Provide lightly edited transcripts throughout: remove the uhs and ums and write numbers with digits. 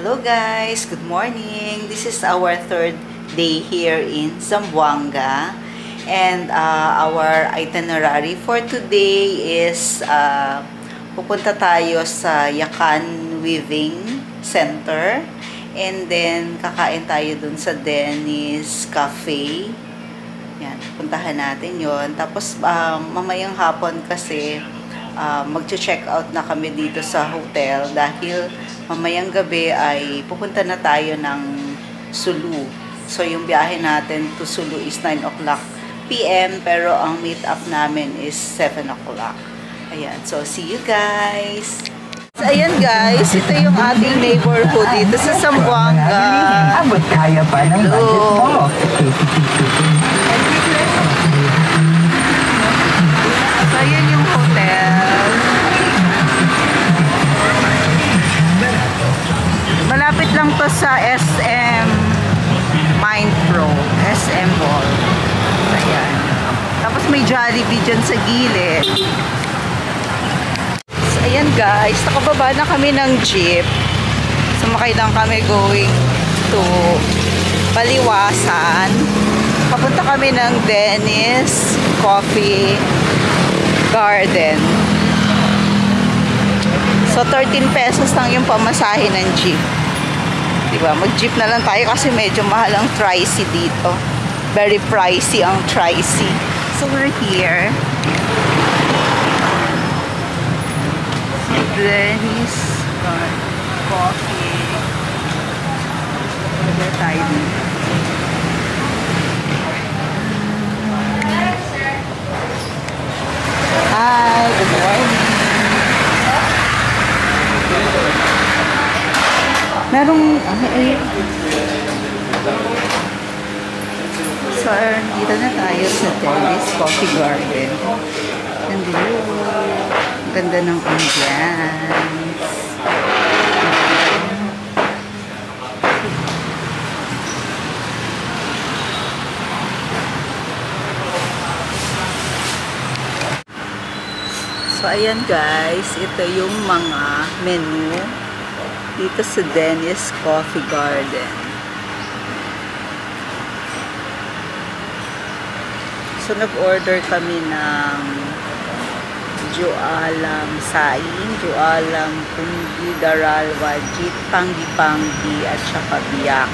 Hello guys, good morning. This is our third day here in Zamboanga, and our itinerary for today is pupunta tayo sa Yakan Weaving Center, and then kakain tayo dun sa Dennis Cafe. Yan, puntahan natin yon. Tapos mamayang hapon kasi mag-check out na kami dito sa hotel dahil mamayang gabi ay pupunta na tayo ng Sulu. So yung biyahe natin to Sulu is 9 o'clock PM, pero ang meet up namin is 7 o'clock. Ayan, so see you guys! So, ayan guys, ito yung ating neighborhood dito sa Zamboanga. Abot kaya pa ng budget mo. So ayan yung hotel. Malapit lang to sa SM Mindpro, SM Mall. Ayan. Tapos may Jollibee dyan sa gilid. So, ayan guys, nakababa na kami ng jeep. Sumakay lang kami going to Paliwasan. Papunta kami ng Dennis Coffee Garden. So 13 pesos lang yung pamasahe ng jeep. Diba? Mag-jeep na lang tayo kasi medyo mahal ang Tri-C dito. Very pricey ang Tri-C. So we're here. Dennis Coffee. Order tayo dito. Hi, good morning. Merong, so, dito na tayo sa Dennis Coffee Garden. Nandito. Ganda ng ambience. So, ayan guys, ito yung mga menu dito sa Dennis Coffee Garden. So, nag-order kami ng Jualam Sain, Jualam Punggi, Daral, Wajit, Panggi-Panggi, at saka Biyak.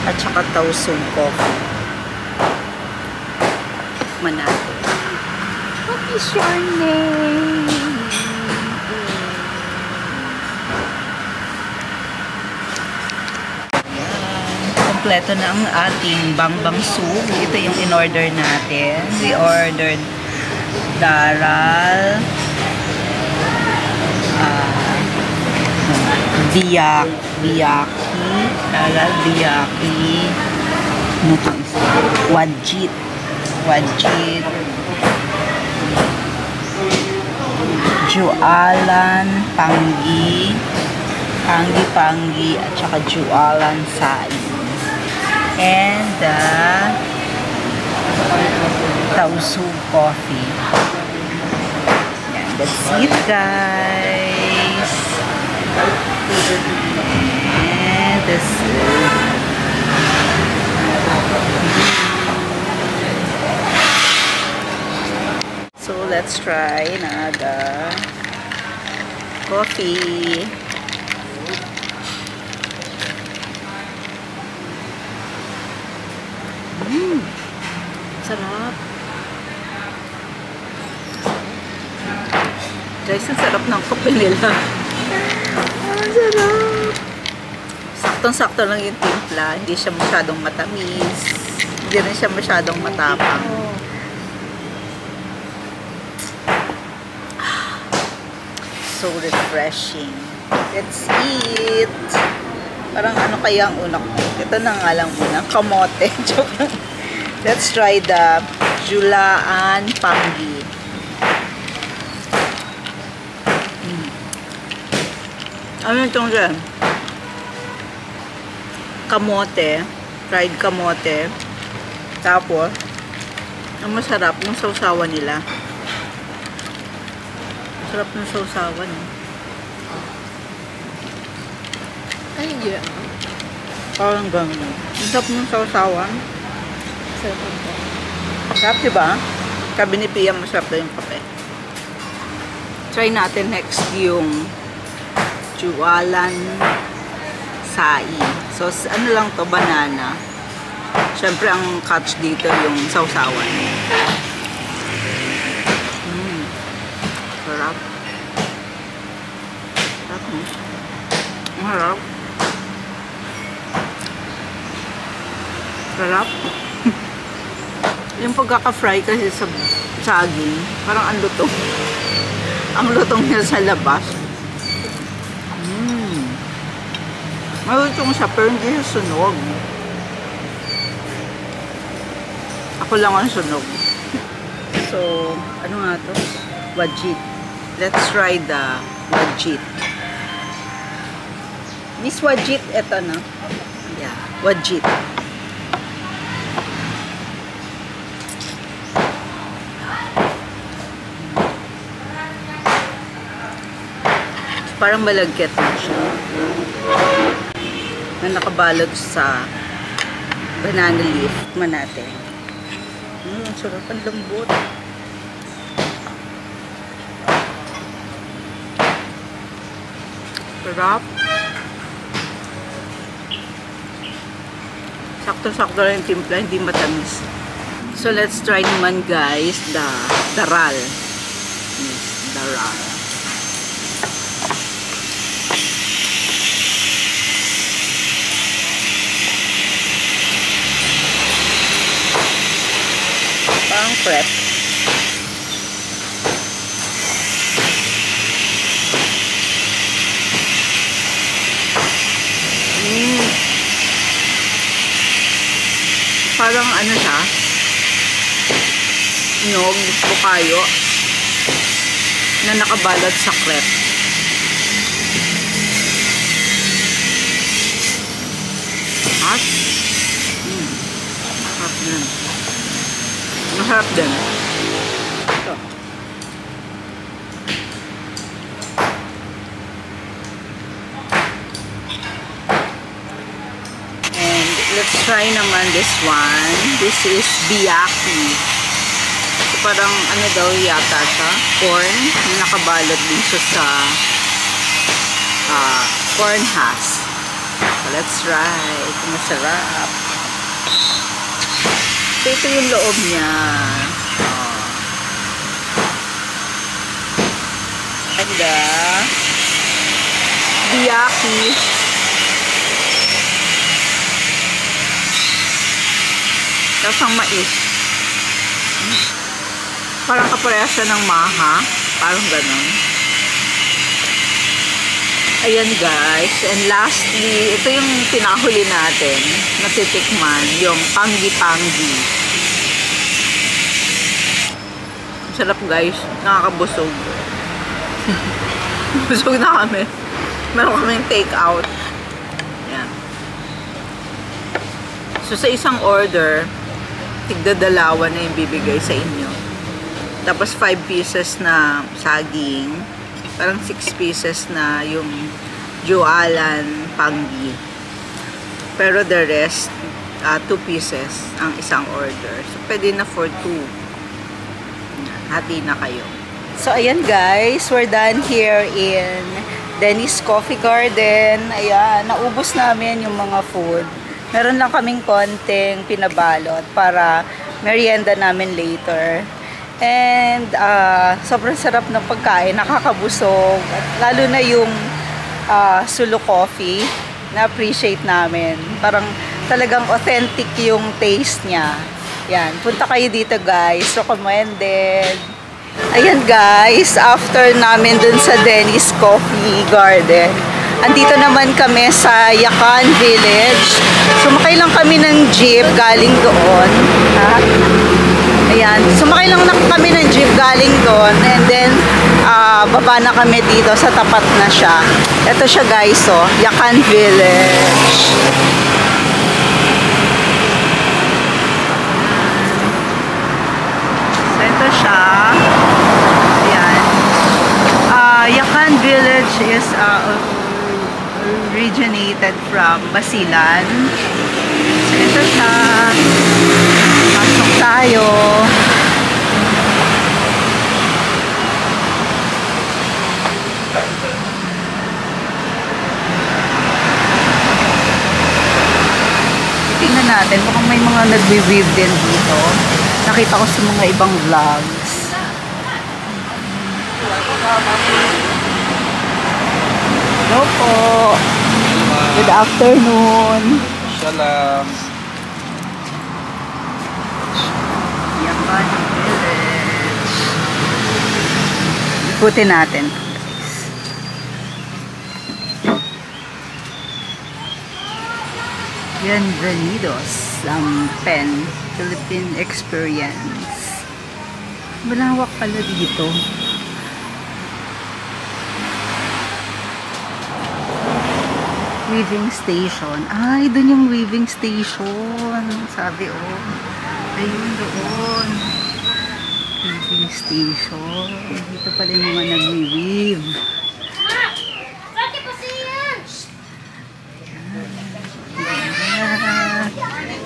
At saka Tausung Coffee. Manate. What is your name? Kompleto na ang ating bangbang soup. Ito yung in-order natin. We ordered daral, biyaki, daral, biyaki, wajit, jualan, panggi, at saka jualan sain. And Tausug Coffee. And that's it guys. And that's it. So let's try another coffee. Sarap. Guys, ang sarap ng kape nila. Ang sarap. Saktong-sakto lang yung timpla. Hindi siya masyadong matamis. Hindi rin siya masyadong matapang. So refreshing. Let's eat. Parang ano kaya ang una ko? Ito na nga lang muna. Kamote. Let's try the Julaan Panggi. Ano itong dyan? Kamote. Fried kamote. Tapos, ang masarap ng sausawan nila. Sarap ng sausawan. Ay, yeah. Parang gano'n. Ang sarap ng sausawan. Sarap po. Sarap, diba? Sabi ni Pia, masarap daw yung kape. Try natin next yung jualan sai. So, ano lang to, banana. Siyempre, ang catch dito yung sausawan. Sarap. Sarap. Sarap. Sarap. Yung pagkaka-fry kasi sa saging, parang ang lutong. Ang lutong niya sa labas. Malutong siya, pero hindi siya sunog. Ako lang ang sunog. So, ano nga to? Wajit. Let's try the wajit. This wajit, eto na. Yeah, wajit. Parang malagkit na siya. Na nakabalot sa banana leaf. Tikman natin. Sarap, ang lambot. Sarap. Sakto-sakto lang yung timpla, hindi matamis. So let's try naman guys the daral. Yes, daral. Parang prep. Parang ano siya, nyog, bukayo, na nakabalot sa crepe. At, masarap din. Masarap din. Ito. Let's try naman this one. This is biyaki. So, parang ano daw yata siya? Corn. Nakabalot din siya sa corn husk. So, let's try. Ito masarap. So, ito yung loob niya. And biyaki. Tapos ang mais. Parang kaparehas siya ng maha. Parang ganun. Ayan guys. And lastly, ito yung pinahuli natin. Natitikman. Yung panggi-panggi. Sarap guys. Nakakabusog. Busog na kami. Meron kaming take out. Ayan. So sa isang order, tigdadalawa na yung bibigay sa inyo. Tapos 5 pieces na saging. Parang 6 pieces na yung jualan panggi. Pero the rest, 2 pieces ang isang order. So pwede na for 2. Hati na kayo. So ayan guys, we're done here in Denny's Coffee Garden. Ayan, naubos namin yung mga food. Meron lang kaming konting pinabalot para merienda namin later. And sobrang sarap ng pagkain, nakakabusog. At lalo na yung Sulu Coffee, na-appreciate namin. Parang talagang authentic yung taste niya. Yan, punta kayo dito guys, recommended. Ayan guys, after namin dun sa Denny's Coffee Garden, andito naman kami sa Yakan Village. Sumakay lang kami ng jeep galing doon. Ayan, sumakay lang kami ng jeep galing doon. And then, baba na kami dito sa tapat na siya. Ito siya guys, oh, Yakan Village. So, ito siya. Ayan. Yakan Village is originated from Basilan. So, ito siya. Pasok tayo. Tingnan natin, mukhang may mga nagwe-weave din dito. Nakita ko sa mga ibang vlogs. Hello po. Good afternoon. Shalom. Yakan Village. Ikutin natin. Bienvenidos sa PEN Philippine Experience. Malawak pala dito. Weaving station. Ay, dun yung weaving station. Sabi, oh. Ayun doon. Weaving station. Dito pala yung mga nag-weave.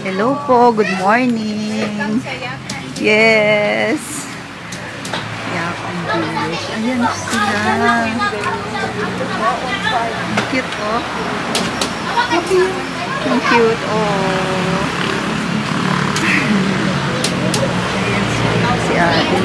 Hello po. Good morning. Yes. Yakan Village. Ayan sila. Ang cute, oh. Ang cute, oh. Si ate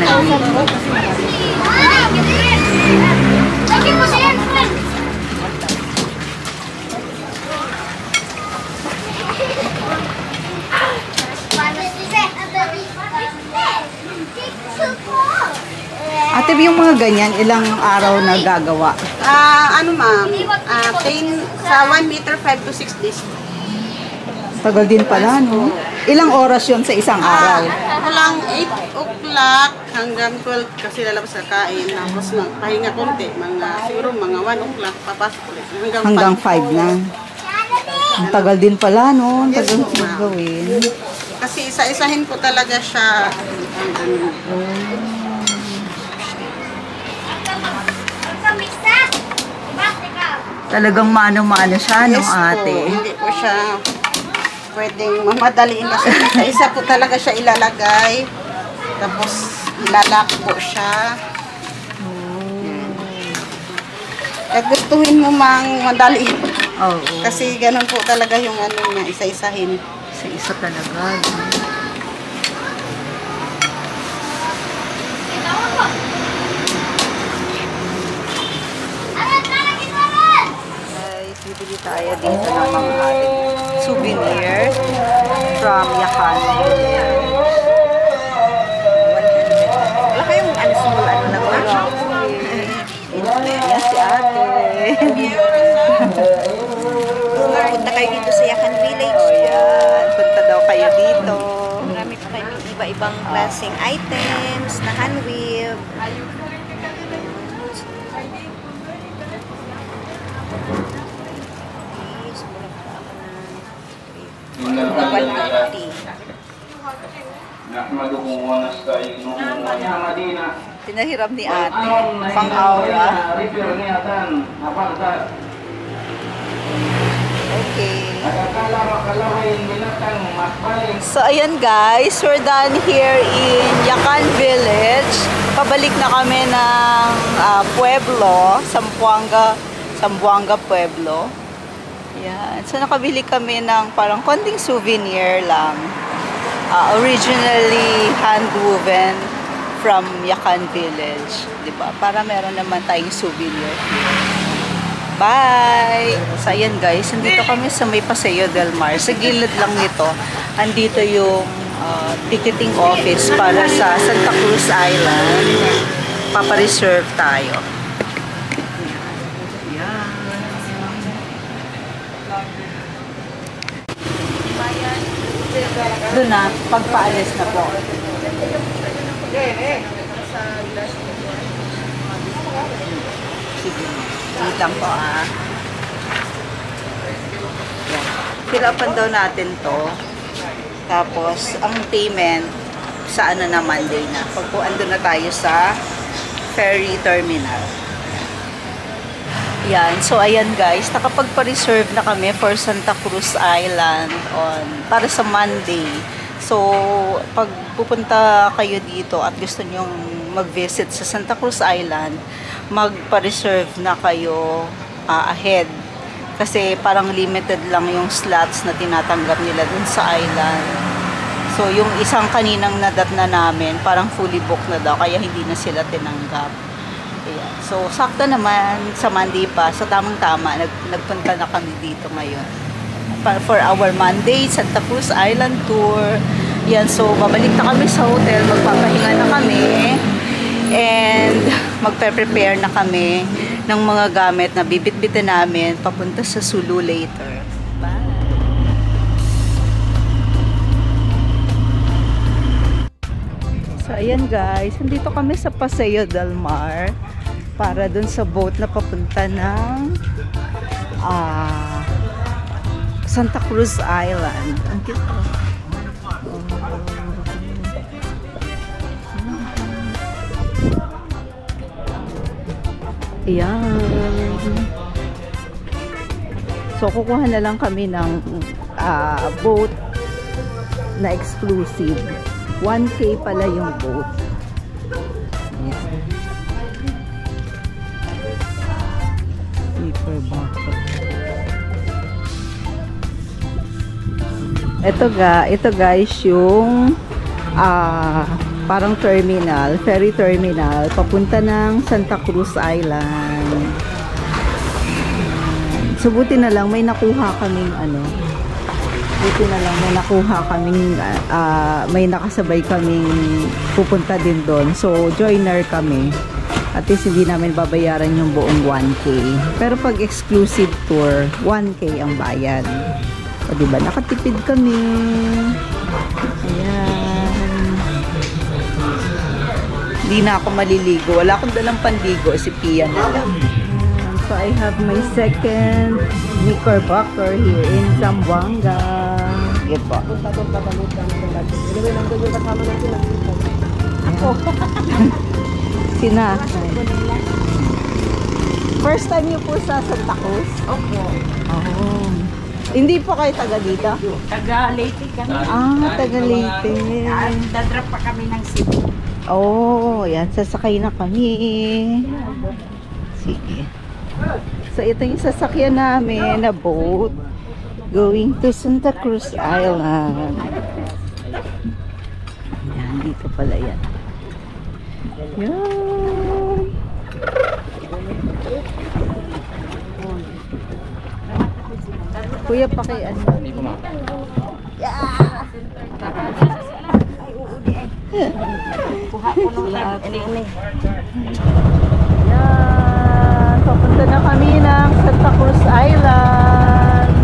Ate, yung mga ganyan, ilang araw na gagawa? Ano ma'am? Plain sa 1 meter 5 to 6 days. Tagal din pala, no? Ilang oras yon sa isang araw? Walang 8 o'clock hanggang 12 kasi lalabas sa kain. Tapos pahinga konti. Siguro mga 1 o'clock papasok ulit. Hanggang 5 na. Ang tagal din pala, no? Ang Yes, tagal po, ma'am. gawin. Kasi isa-isahin po talaga siya. Talagang mano-mano siya, no, Yes po, ate? hindi po siya pwedeng mamadaliin kasi isa po talaga siya ilalagay. Tapos ilalak po siya. Kaya gustuhin mo mang madali. Oo. Kasi ganun po talaga yung ano niya, isa-isahin. Sa isa talaga. No? Guys, bibili tayo dito ng mga ating souvenir from Yakan. Wala kayong small na Wala. Yan si ate. Punta kayo dito sa Yakan Village. Oh, yan. Punta daw kayo dito. Marami pa kayong iba-ibang klaseng items na hand-weave. Bawal na tea. Pinahiram ni ate. Pang-aura. Okay. So, ayan guys. We're done here in Yakan Village. Pabalik na kami ng Pueblo. Zamboanga Pueblo. Ayan. So, nakabili kami ng parang konting souvenir lang. Originally hand-woven from Yakan Village. Diba? Para meron naman tayong souvenir. Bye! So, ayan guys, nandito kami sa may Paseo del Mar. Sa gilid lang nito, andito yung ticketing office para sa Santa Cruz Island. Papareserve tayo. Ayan. Doon na, pagpaalis na po. Sige. Wait lang po Yan. Fill-upan daw natin to. Tapos, ang payment sa ano na Monday na. Pag po andun na tayo sa ferry terminal. Yan. So, ayan guys, nakapagpa-reserve na kami for Santa Cruz Island para sa Monday. So, pag pupunta kayo dito at gusto nyong mag-visit sa Santa Cruz Island, magpa-reserve na kayo ahead. Kasi parang limited lang yung slots na tinatanggap nila dun sa island. So, yung isang kaninang nadat na namin, parang fully booked na daw, kaya hindi na sila tinanggap. Ayan. So, sakto naman sa Monday pa. So, tamang-tama, nagpunta na kami dito ngayon. For our Monday, Santa Cruz Island Tour. Yan. So, babalik na kami sa hotel. Magpapahinga na kami. And, magpe-prepare na kami ng mga gamit na bibit-bitin namin papunta sa Sulu later. Bye! So, ayan guys. Nandito kami sa Paseo del Mar para dun sa boat na papunta ng Santa Cruz Island. Ang cute. Ayan. So, kukuha na lang kami ng boat na exclusive. 1K pala yung boat. Ayan. Sleeper bucket. Ito guys yung parang terminal, ferry terminal, papunta ng Santa Cruz Island. So, buti na lang may nakuha kaming may nakasabay kaming pupunta din doon. So, joiner kami. At least hindi namin babayaran yung buong 1K. Pero pag exclusive tour, 1K ang bayad. O, diba? Nakatipid kami. Ayan. Hindi na ako maliligo. Wala akong dalang panligo. Si Pia na lang. So, I have my second knickerbocker here in Zamboanga. Yan po. Ako. Sina. First time niyo po sa Santa Cruz? Opo. Oh. Hindi po kayo taga dito? Taga Leyte kami. Taga Leyte. Dadrap pa kami ng Cebu. Oh, yan. Sasakay na kami. Sige. So, ito yung sasakyan namin na boat going to Santa Cruz Island. Yan, dito pala yan. Yan. Kuya, pakian mo. Yeah! Kuha ko nung ini. Yan. Papunta na kami ng Santa Cruz Island.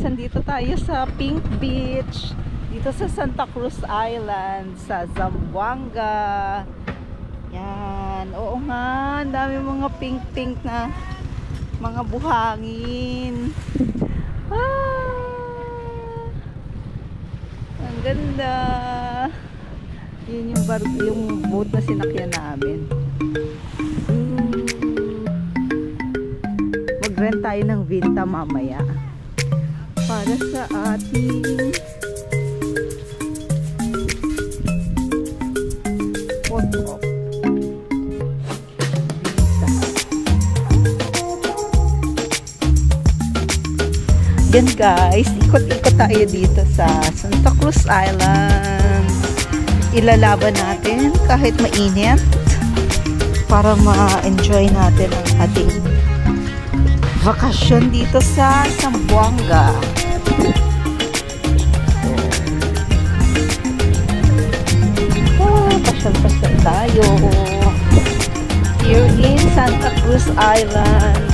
Nandito tayo sa Pink Beach dito sa Santa Cruz Island sa Zamboanga. Yan, oo nga, ang dami mga pink na mga buhangin. Ang ganda. Yun yung boat na sinakyan namin. Mag-rent tayo ng Vinta mamaya para sa ating photo. Yan guys, ikot-ikot tayo dito sa Santa Cruz Island. Ilalaban natin kahit mainit para ma-enjoy natin ang ating bakasyon dito sa Zamboanga. Pasyal-pasyal tayo here in Santa Cruz Island.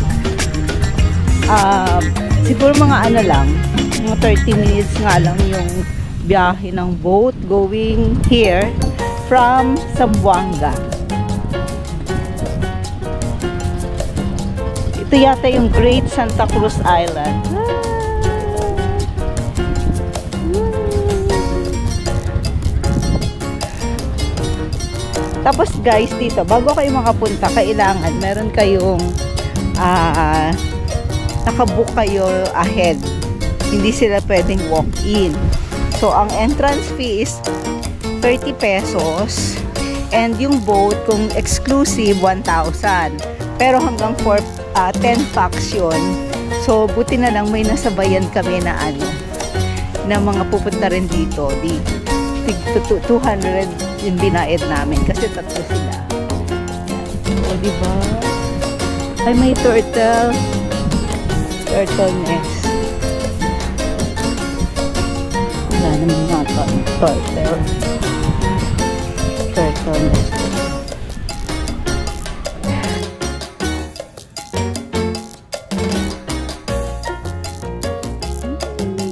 Siguro mga ano lang, Mga 30 minutes nga lang yung biyahe ng boat going here from Zamboanga. Ito yata yung Great Santa Cruz Island. Tapos guys, dito, bago kayo makapunta, kailangan meron kayong nakabook kayo ahead. Hindi sila pwedeng walk-in. So, ang entrance fee is 30 pesos. And yung boat, kung exclusive, 1,000. Pero hanggang 10 packs yun. So, buti na lang may nasabayan kami na na mga pupunta rin dito. 200 yung binaid namin kasi tatlo sila. O, diba? Ay, may turtle nest. Wala naman nga turtle nest.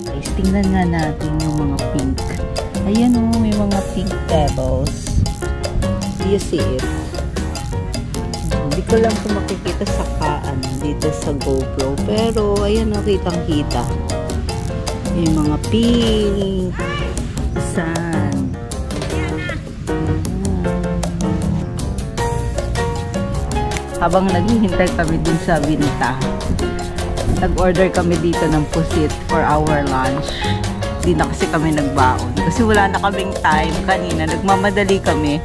Guys, tingnan nga natin yung mga pink. Ayan o, may mga pink pebbles. Do you see it? Hindi ko lang ito makikita sa dito sa GoPro. Pero, ayan o, kitang-kita. May mga pink sand. Habang naghihintay kami dun sa Binta, nag-order kami dito ng pusit for our lunch. Di na kasi kami nagbaon. Kasi wala na kaming time kanina. Nagmamadali kami.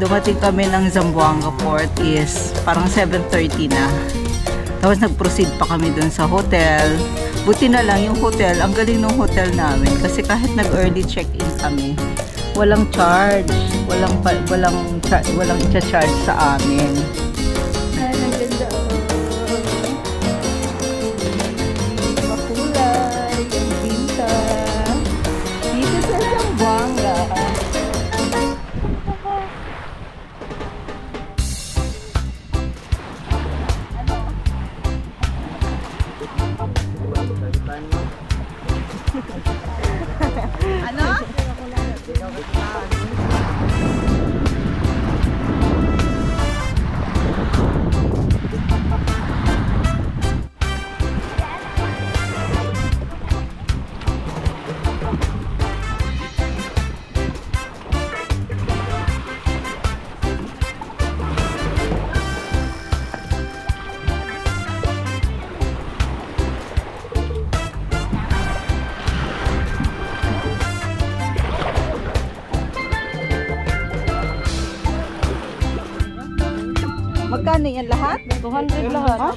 Dumating kami ng Zamboanga Port is parang 7:30 na. Tapos nag-proceed pa kami dun sa hotel. Buti na lang yung hotel. Ang galing ng hotel namin. Kasi kahit nag-early check-in kami, walang charge. Walang i-charge sa amin. Ay, ang ganda. Magkano yan lahat? 200 lahat.